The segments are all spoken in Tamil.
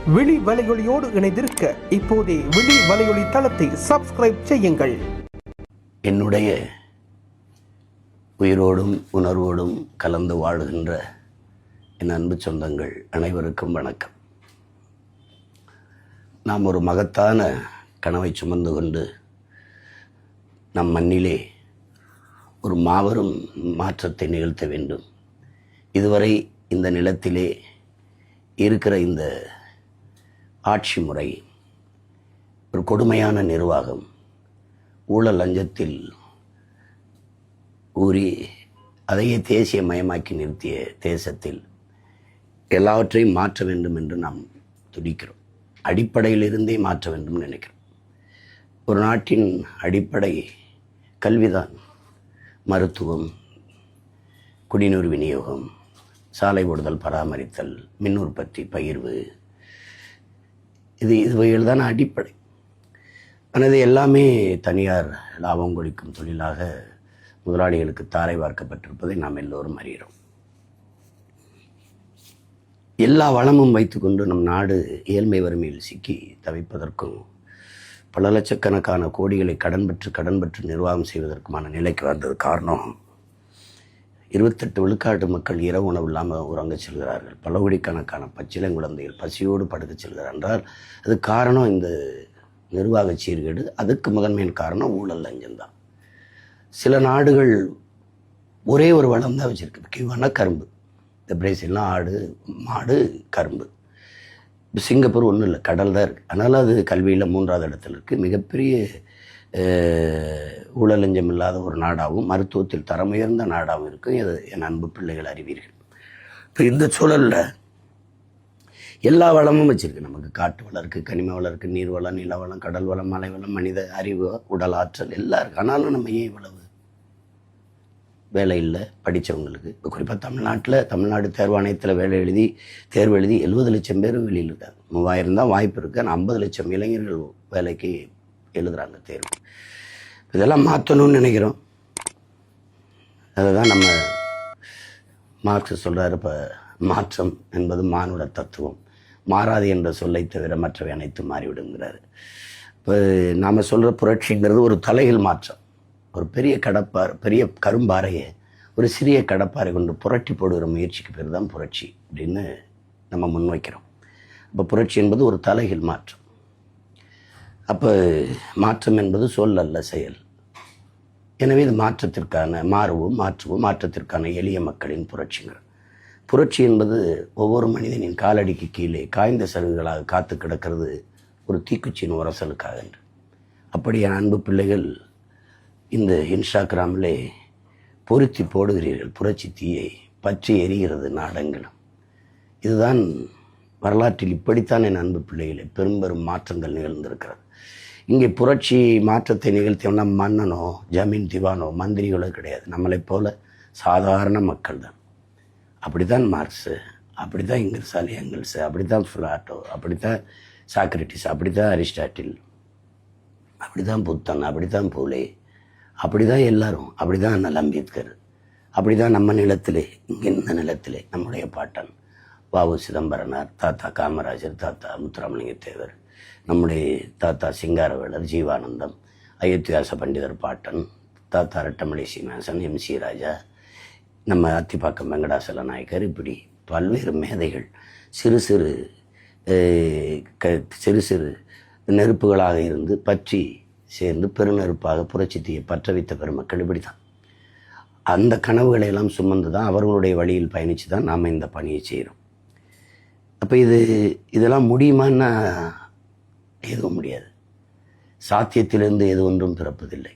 விழி வலையொலியோடு இணைந்திருக்க இப்போதே விழி வலையொலி தளத்தை சப்ஸ்கிரைப் செய்யுங்கள். என்னுடைய உயிரோடும் உணர்வோடும் கலந்து வாழுகின்ற என் அன்பு சொந்தங்கள் அனைவருக்கும் வணக்கம். நாம் ஒரு மகத்தான கனவை சுமந்து கொண்டு நம் மண்ணிலே ஒரு மாபெரும் மாற்றத்தை நிகழ்த்த வேண்டும். இதுவரை இந்த நிலத்திலே இருக்கிற இந்த ஆட்சி முறை, ஒரு கொடுமையான நிர்வாகம், ஊழல் லஞ்சத்தில் ஊறி அதையே தேசியமயமாக்கி நிறுத்திய தேசத்தில் எல்லாவற்றையும் மாற்ற வேண்டும் என்று நாம் துடிக்கிறோம். அடிப்படையிலிருந்தே மாற்ற வேண்டும் நினைக்கிறோம். ஒரு நாட்டின் அடிப்படை கல்விதான். மருத்துவம், குடிநீர் விநியோகம், சாலை ஓடுதல், பராமரித்தல், மின் உற்பத்தி, பகிர்வு, இதுவைகள் தான் அடிப்படை. ஆனால் இது எல்லாமே தனியார் லாபம் கொளிக்கும் தொழிலாக முதலாளிகளுக்கு தாரை வார்க்கப்பட்டிருப்பதை நாம் எல்லோரும் அறிகிறோம். எல்லா வளமும் வைத்துக்கொண்டு நம் நாடு ஏழ்மை வறுமையில் சிக்கி தவிப்பதற்கும் பல லட்சக்கணக்கான கோடிகளை கடன் பெற்று நிர்வாகம் செய்வதற்குமான நிலைக்கு வந்தது காரணம் 28 விழுக்காட்டு மக்கள் இரவு உணவு இல்லாமல் உறங்க செல்கிறார்கள். பல கோடிக்கணக்கான பச்சிளங்குழந்தைகள் பசியோடு படுக்க செல்கிறார் என்றால் அது காரணம் இந்த நிர்வாக சீர்கேடு. அதுக்கு முதன்மையான காரணம் ஊழல் லஞ்சம்தான். சில நாடுகள் ஒரே ஒரு வளம் தான் வச்சுருக்கு, முக்கியமான கரும்பு. இந்த பிரேசில்லாம் ஆடு, மாடு, கரும்பு. சிங்கப்பூர் ஒன்றும் இல்லை, கடல் தான் இருக்குது. அதனால் அது கல்வியில் 3வது இடத்துல இருக்குது. மிகப்பெரிய ஊழல் லஞ்சம் இல்லாத ஒரு நாடாகவும் மருத்துவத்தில் தரமுயர்ந்த நாடாகவும் இருக்கும். இது என் அன்பு பிள்ளைகள் அறிவீர்கள். இப்போ இந்த சூழலில் எல்லா வளமும் வச்சுருக்கு. நமக்கு காட்டு வளம் இருக்குது, கனிம வளம் இருக்குது, நீர் வளம், நில வளம், கடல் வளம், மலை வளம், மனித அறிவு, உடல் ஆற்றல் எல்லாம் இருக்குது. ஆனாலும் நம்ம ஏன் இவ்வளவு வேலை இல்லை படித்தவங்களுக்கு? இப்போ குறிப்பாக தமிழ்நாடு தேர்வாணையத்தில் தேர்வு எழுதி 70 லட்சம் பேர் வெளியில் இருக்காங்க. 3000 தான் வாய்ப்பு இருக்குது. ஆனால் 50 லட்சம் இளைஞர்கள் வேலைக்கு எழுதுகிறாங்க தேர்வு. இதெல்லாம் மாற்றணும்னு நினைக்கிறோம். அதை தான் நம்ம மார்க்ஸ் சொல்கிறார், இப்போ மாற்றம் என்பது மானுட தத்துவம், மாறாது என்ற சொல்லை தவிர மற்றவை அனைத்தும் மாறிவிடுங்கிறாரு. இப்போ நாம் சொல்கிற புரட்சிங்கிறது ஒரு தலைகள் மாற்றம். ஒரு பெரிய பெரிய கரும்பாறையை ஒரு சிறிய கடப்பாறை கொண்டு புரட்டி போடுகிற முயற்சிக்கு பேர் தான் புரட்சி அப்படின்னு நம்ம முன்வைக்கிறோம். அப்போ புரட்சி என்பது ஒரு தலைகள் மாற்றம். அப்போ மாற்றம் என்பது சொல் அல்ல, செயல். எனவே இது மாற்றத்திற்கான எளிய மக்களின் புரட்சிகள். புரட்சி என்பது ஒவ்வொரு மனிதனின் காலடிக்கு கீழே காய்ந்த சருகுகளாக காத்து கிடக்கிறது ஒரு தீக்குச்சியின் உரசலுக்காக என்று. அப்படி என் அன்பு பிள்ளைகள் இந்த இன்ஸ்டாகிராமிலே பொருத்தி போடுகிறீர்கள். புரட்சி தீயை பற்றி எரிகிறது நாடெங்கிலும். இதுதான் வரலாற்றில் இப்படித்தான் என் அன்பு பிள்ளைகளே பெரும் மாற்றங்கள் நிகழ்ந்திருக்கிறது. இங்கே புரட்சி மாற்றத்தை நிகழ்த்தியவனா மன்னனோ ஜமீன் திவானோ மந்திரிகளோ கிடையாது. நம்மளை போல சாதாரண மக்கள் தான். அப்படி தான் மார்க்ஸு, அப்படி தான் எங்கல்ஸு, அப்படி தான் பிளாட்டோ, அப்படி தான் சாக்ரட்டிஸ், அப்படி தான் அரிஸ்டாட்டில், அப்படி தான் புத்தன், அப்படி தான் பூலே, அப்படி தான் எல்லாரும், அப்படி தான் அண்ணல் அம்பேத்கர், அப்படி தான் நம்ம நிலத்திலே, இங்கே இந்த நிலத்திலே நம்முடைய பாட்டன் வ.உ. சிதம்பரனார், தாத்தா காமராஜர், தாத்தா முத்துராமலிங்க தேவர், நம்முடைய தாத்தா சிங்காரவேலர், ஜீவானந்தம், அயோத்தியாச பண்டிதர் பாட்டன், தாத்தா ரெட்டமலை சீனிவாசன், எம்.சி. ராஜா, நம்ம அத்திப்பாக்கம் வெங்கடாசல நாயக்கர், இப்படி பல்வேறு மேதைகள் சிறு சிறு நெருப்புகளாக இருந்து பற்றி சேர்ந்து பெருநெருப்பாக புரட்சி தீயை பற்ற வைத்த பெருமக்கள் இப்படி தான். அந்த கனவுகளை எல்லாம் சுமந்து தான் அவர்களுடைய வழியில் பயணித்து தான் நாம் இந்த பணியை செய்கிறோம். அப்போ இதெல்லாம் முடியுமான்னா எதுவும் முடியாது. சாத்தியத்திலிருந்து எது ஒன்றும் பிறப்பதில்லை,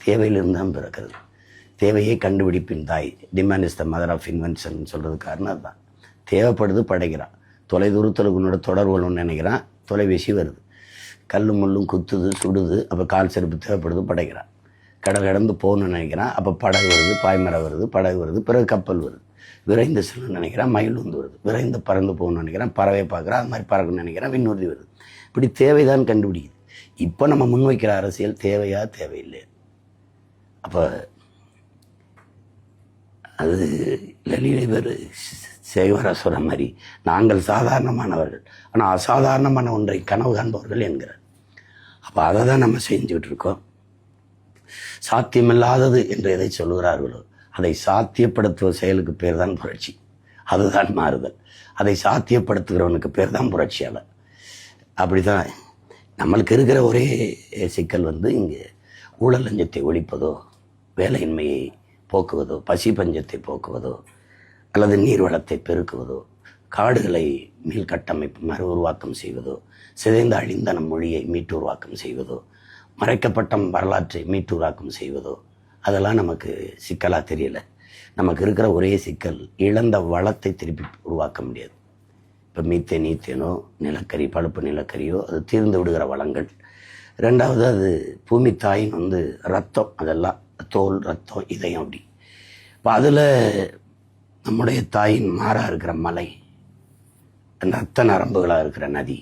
தேவையிலிருந்து தான் பிறக்கிறது. தேவையை கண்டுபிடிப்பின் தாய், demand is the mother of invention சொல்கிறது காரணம் அதுதான். தேவைப்படுது, படைக்கிறான். தொலைதூரத்தில் உன்னோட தொடர்புன்னு நினைக்கிறான், தொலைபேசி வருது, கல் முள்ளும் குத்துது, சுடுது, அப்போ கால் செருப்பு தேவைப்படுது, படைக்கிறான். கடல் கடந்து போகணும்னு நினைக்கிறான், அப்போ படகு வருது, பாய்மரம் வருது, படகு வருது, பிறகு கப்பல் வருது. விரைந்து செல்லணும்னு நினைக்கிறான், மயில் வந்து வருது. விரைந்து பறந்து போகணும்னு நினைக்கிறான், பறவை பார்க்குறான், அது மாதிரி பறக்கணும்னு நினைக்கிறான், விண்ணுறுதி வருது. இப்படி தேவைதான் கண்டுபிடிக்குது. இப்போ நம்ம முன்வைக்கிற அரசியல் தேவையா தேவையில்லை. அப்போ அது லலிதை பேர் சேவர சொல்ற மாதிரி நாங்கள் சாதாரணமானவர்கள், ஆனால் அசாதாரணமான ஒன்றை கனவு காண்பவர்கள் என்கிறார். அப்போ அதை தான் நம்ம செஞ்சுக்கிட்டு இருக்கோம். சாத்தியமில்லாதது என்று எதை சொல்லுகிறார்களோ அதை சாத்தியப்படுத்துவ செயலுக்கு பேர் தான் புரட்சி. அதுதான் மாறுதல். அதை சாத்தியப்படுத்துகிறவனுக்கு பேர் தான் புரட்சியாளர். அப்படிதான் நம்மளுக்கு இருக்கிற ஒரே சிக்கல் இங்கே ஊழல் லஞ்சத்தை ஒழிப்பதோ, வேலையின்மையை போக்குவதோ, பசி பஞ்சத்தை போக்குவதோ, அல்லது நீர்வளத்தை பெருக்குவதோ, காடுகளை மீள்கட்டமைப்பு மறு உருவாக்கம் செய்வதோ, சிதைந்த அழிந்த நம் மொழியை மீட்டு உருவாக்கம் செய்வதோ, மறைக்கப்பட்ட வரலாற்றை மீட்டு உருவாக்கம் செய்வதோ, அதெல்லாம் நமக்கு சிக்கலாக தெரியல. நமக்கு இருக்கிற ஒரே சிக்கல் இழந்த வளத்தை திருப்பி உருவாக்க முடியாது. இப்போ மீத்தேன், ஈத்தேனோ, நிலக்கரி, பழுப்பு நிலக்கரியோ அது தீர்ந்து விடுகிற வளங்கள். ரெண்டாவது அது பூமி தாயின் ரத்தம், அதெல்லாம் தோல், ரத்தம், இதயம். அப்படி இப்போ அதில் நம்முடைய தாயின் மாறாக இருக்கிற மலை, ரத்த நரம்புகளாக இருக்கிற நதி,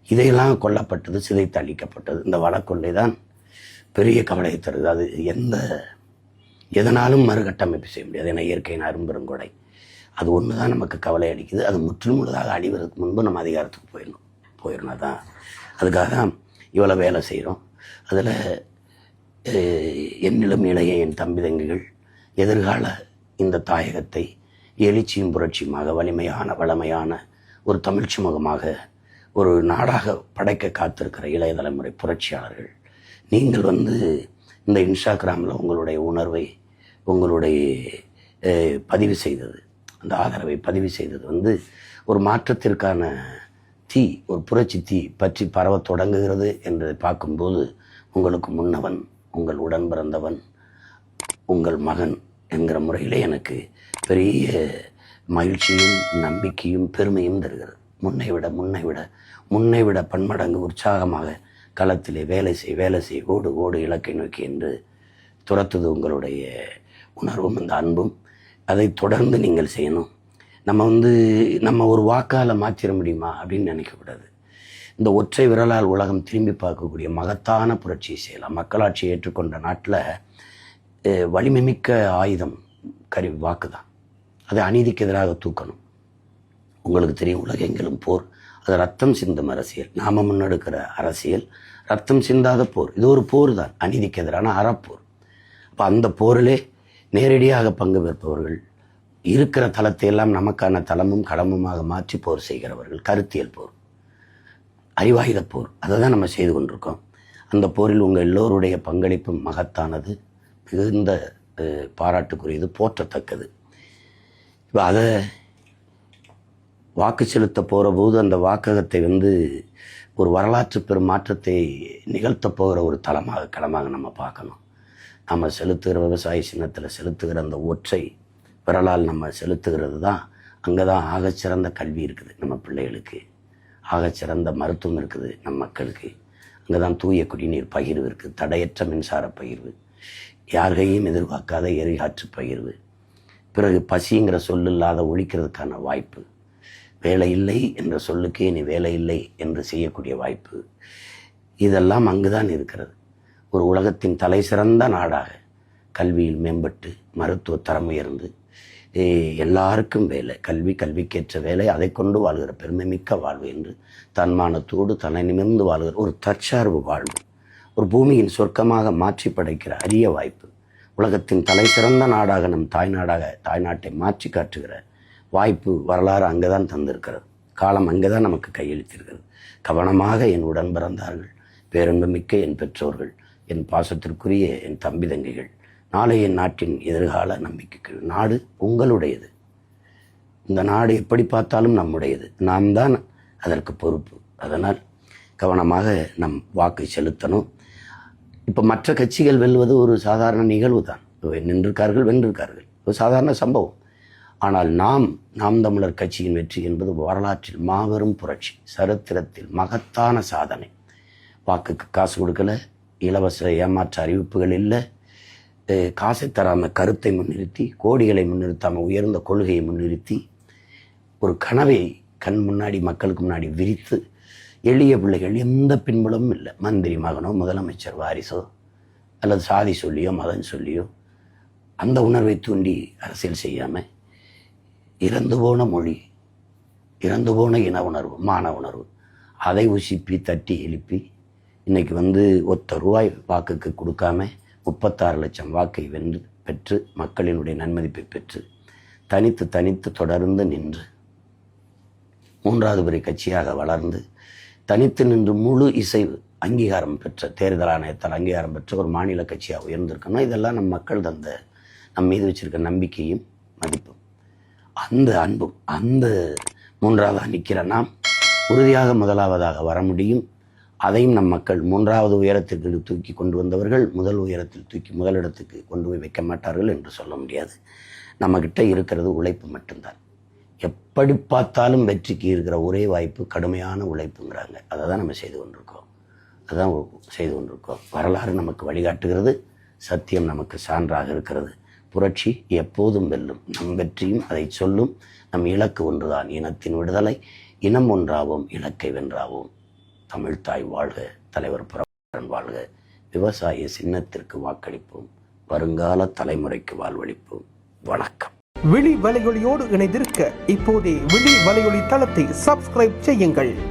இதையெல்லாம் கொல்லப்பட்டது, சிதைத்து அழிக்கப்பட்டது. இந்த வளக்கொள்ளை தான் பெரிய கவலையை தருது. அது எதனாலும் மறுகட்டமைப்பு செய்ய முடியாது. ஏன்னா இயற்கையின் அரும்பெருங்கொடை. அது ஒன்று தான் நமக்கு கவலை அளிக்குது. அது முழுதாக அழிவதற்கு முன்பு நம்ம அதிகாரத்துக்கு போயிடணும். அதான் அதுக்காக தான் இவ்வளோ வேலை செய்கிறோம். அதில் என்னிலும் இளைய என் தம்பி தங்கிகள் எதிர்கால இந்த தாயகத்தை எழுச்சியும் புரட்சியுமாக, வளமையான ஒரு தமிழ் சமூகமாக, ஒரு நாடாக படைக்க காத்திருக்கிற இளைய தலைமுறை புரட்சியாளர்கள், நீங்கள் இந்த இன்ஸ்டாகிராமில் உங்களுடைய உணர்வை, உங்களுடைய பதிவு செய்தது, அந்த ஆதரவை பதிவு செய்தது ஒரு மாற்றத்திற்கான தீ, ஒரு புரட்சி தீ பற்றி பரவ தொடங்குகிறது என்று பார்க்கும்போது, உங்களுக்கு முன்னவன், உங்கள் உடன் பிறந்தவன், உங்கள் மகன் என்கிற முறையிலே எனக்கு பெரிய மகிழ்ச்சியும் நம்பிக்கையும் பெருமையும் தருகிறது. முன்னை விட பன்மடங்கு உற்சாகமாக களத்திலே வேலை செய், ஓடு இலக்கை நோக்கி என்று துரத்துது உங்களுடைய உணர்வும் அந்த அன்பும். அதை தொடர்ந்து நீங்கள் செய்யணும். நம்ம ஒரு வாக்கால் மாற்றிட முடியுமா அப்படின்னு நினைக்கக்கூடாது. இந்த ஒற்றை விரலால் உலகம் திரும்பி பார்க்கக்கூடிய மகத்தான புரட்சியை செய்யலாம். மக்களாட்சியை ஏற்றுக்கொண்ட நாட்டில் வலிமை மிக்க ஆயுதம் வாக்கு தான். அதை அநீதிக்கு எதிராக தூக்கணும். உங்களுக்கு தெரியும், உலகெங்கிலும் போர், அது ரத்தம் சிந்தும் அரசியல். நாம முன்னெடுக்கிற அரசியல் ரத்தம் சிந்தாத போர். இது ஒரு போர் தான், அநீதிக்கு எதிரான அறப்போர். அப்போ அந்த போரிலே நேரடியாக பங்கு பெறுபவர்கள், இருக்கிற தளத்தை எல்லாம் நமக்கான தளமும் களமுமாக மாற்றி போர் செய்கிறவர்கள், கருத்தியல் போர், அறிவாயுத போர், அதை தான் நம்ம செய்து கொண்டிருக்கோம். அந்த போரில் உங்கள் எல்லோருடைய பங்களிப்பும் மகத்தானது, மிகுந்த பாராட்டுக்குரியது, போற்றத்தக்கது. இப்போ அதை வாக்கு செலுத்த போகிற போது அந்த வாக்ககத்தை ஒரு வரலாற்று பெரும் மாற்றத்தை நிகழ்த்த போகிற ஒரு களமாக நம்ம பார்க்கணும். நம்ம செலுத்துகிற விவசாய சின்னத்தில் செலுத்துகிற அந்த ஒற்றை விரலால் நம்ம செலுத்துகிறது தான், அங்கே தான் ஆகச்சிறந்த கல்வி இருக்குது நம்ம பிள்ளைகளுக்கு, ஆகச்சிறந்த மருத்துவம் இருக்குது நம் மக்களுக்கு, அங்கே தான் தூய குடிநீர் பகிர்வு இருக்குது, தடையற்ற மின்சார பகிர்வு, யாரையும் எதிர்பார்க்காத எரிகாற்று பகிர்வு, பிறகு பசிங்கிற சொல் இல்லாத ஒழிக்கிறதுக்கான வாய்ப்பு, வேலை இல்லை என்ற சொல்லுக்கே நீ வேலை இல்லை என்று செய்யக்கூடிய வாய்ப்பு, இதெல்லாம் அங்குதான் இருக்கிறது. ஒரு உலகத்தின் தலை சிறந்த நாடாக கல்வியில் மேம்பட்டு, மருத்துவ தரம் உயர்ந்து, எல்லாருக்கும் வேலை, கல்விக்கேற்ற வேலை, அதை கொண்டு வாழ்கிற பெருமை மிக்க வாழ்வு என்று தன்மானத்தோடு தன்னை நிமிர்ந்து வாழ்கிற ஒரு தற்சார்பு வாழ்வு, ஒரு பூமியின் சொர்க்கமாக மாற்றி படைக்கிற அரிய வாய்ப்பு, உலகத்தின் தலை சிறந்த நாடாக நம் தாய்நாட்டை மாற்றி காட்டுகிற வாய்ப்பு, வரலாறு அங்கே தான் தந்திருக்கிறது. காலம் அங்கே தான் நமக்கு கையெழுத்திருக்கிறது. கவனமாக என் உடன் பிறந்தார்கள், பேரன்பு மிக்க என் பெற்றோர்கள், என் பாசத்திற்குரிய என் தம்பி தங்கைகள், நாளை என் நாட்டின் எதிர்கால நம்பிக்கைக்கு. நாடு உங்களுடையது. இந்த நாடு எப்படி பார்த்தாலும் நம்முடையது. நாம் தான் அதற்கு பொறுப்பு. அதனால் கவனமாக நம் வாக்கை செலுத்தணும். இப்போ மற்ற கட்சிகள் வெல்வது ஒரு சாதாரண நிகழ்வு தான். நின்றிருக்கார்கள், வென்றிருக்கார்கள், ஒரு சாதாரண சம்பவம். ஆனால் நாம் தமிழர் கட்சியின் வெற்றி என்பது வரலாற்றில் மாபெரும் புரட்சி, சரித்திரத்தில் மகத்தான சாதனை. வாக்குக்கு காசு கொடுக்கல, இலவச ஏமாற்ற அறிவிப்புகள் இல்லை, காசை தராமல் கருத்தை முன்னிறுத்தி, கோடிகளை முன்னிறுத்தாமல் உயர்ந்த கொள்கையை முன்னிறுத்தி, ஒரு கனவை கண் முன்னாடி மக்களுக்கு முன்னாடி விரித்து, எளிய பிள்ளைகள், எந்த பின்புலமும் இல்லை, மந்திரி மகனோ முதலமைச்சர் வாரிசோ அல்லது சாதி சொல்லியோ மதம் சொல்லியோ அந்த உணர்வை தூண்டி அரசியல் செய்யாமல் இறந்து போன மொழி, இறந்து போன இன உணர்வு, மான உணர்வு, அதை உசிப்பி தட்டி எழுப்பி இன்னைக்கு ₹1 வாக்குக்கு கொடுக்காம 36 லட்சம் வாக்கை பெற்று மக்களினுடைய நன்மதிப்பை பெற்று தனித்து தொடர்ந்து நின்று 3வது பெரிய கட்சியாக வளர்ந்து தனித்து நின்று முழு இசைவு அங்கீகாரம் பெற்ற, தேர்தல் ஆணையத்தால் அங்கீகாரம் பெற்ற ஒரு மாநில கட்சியாக உயர்ந்திருக்கணும். இதெல்லாம் நம் மக்கள் நம் மீது வச்சிருக்க நம்பிக்கையும் மதிப்பும், அந்த அன்பும், அந்த 3வது நிற்கிற நாம் உறுதியாக 1வதாக வர முடியும். அதையும் நம் மக்கள் 3வது உயரத்திற்கு தூக்கி கொண்டு வந்தவர்கள் முதலிடத்துக்கு கொண்டு போய் வைக்க மாட்டார்கள் என்று சொல்ல முடியாது. நம்மக்கிட்ட இருக்கிறது உழைப்பு மட்டும்தான். எப்படி பார்த்தாலும் வெற்றிக்கு இருக்கிற ஒரே வாய்ப்பு கடுமையான உழைப்புங்கிறாங்க. அதை தான் நம்ம செய்து கொண்டிருக்கோம். வரலாறு நமக்கு வழிகாட்டுகிறது, சத்தியம் நமக்கு சான்றாக இருக்கிறது. புரட்சி எப்போதும் வெல்லும். நம் வெற்றியும் அதை சொல்லும். நம் இலக்கு ஒன்றுதான், இனத்தின் விடுதலை. இனம் ஒன்றாவோம், இலக்கை வென்றாவோம். தமிழ்தாய் வாழ்க, தலைவர் பிரபாகரன் வாழ்க. விவசாய சின்னத்திற்கு வாக்களிப்போம், வருங்கால தலைமுறைக்கு வாழ்வளிப்போம். வணக்கம். விழி வலையொலியோடு இணைந்திருக்க இப்போதே விழி வலையொலி தளத்தை சப்ஸ்கிரைப் செய்யுங்கள்.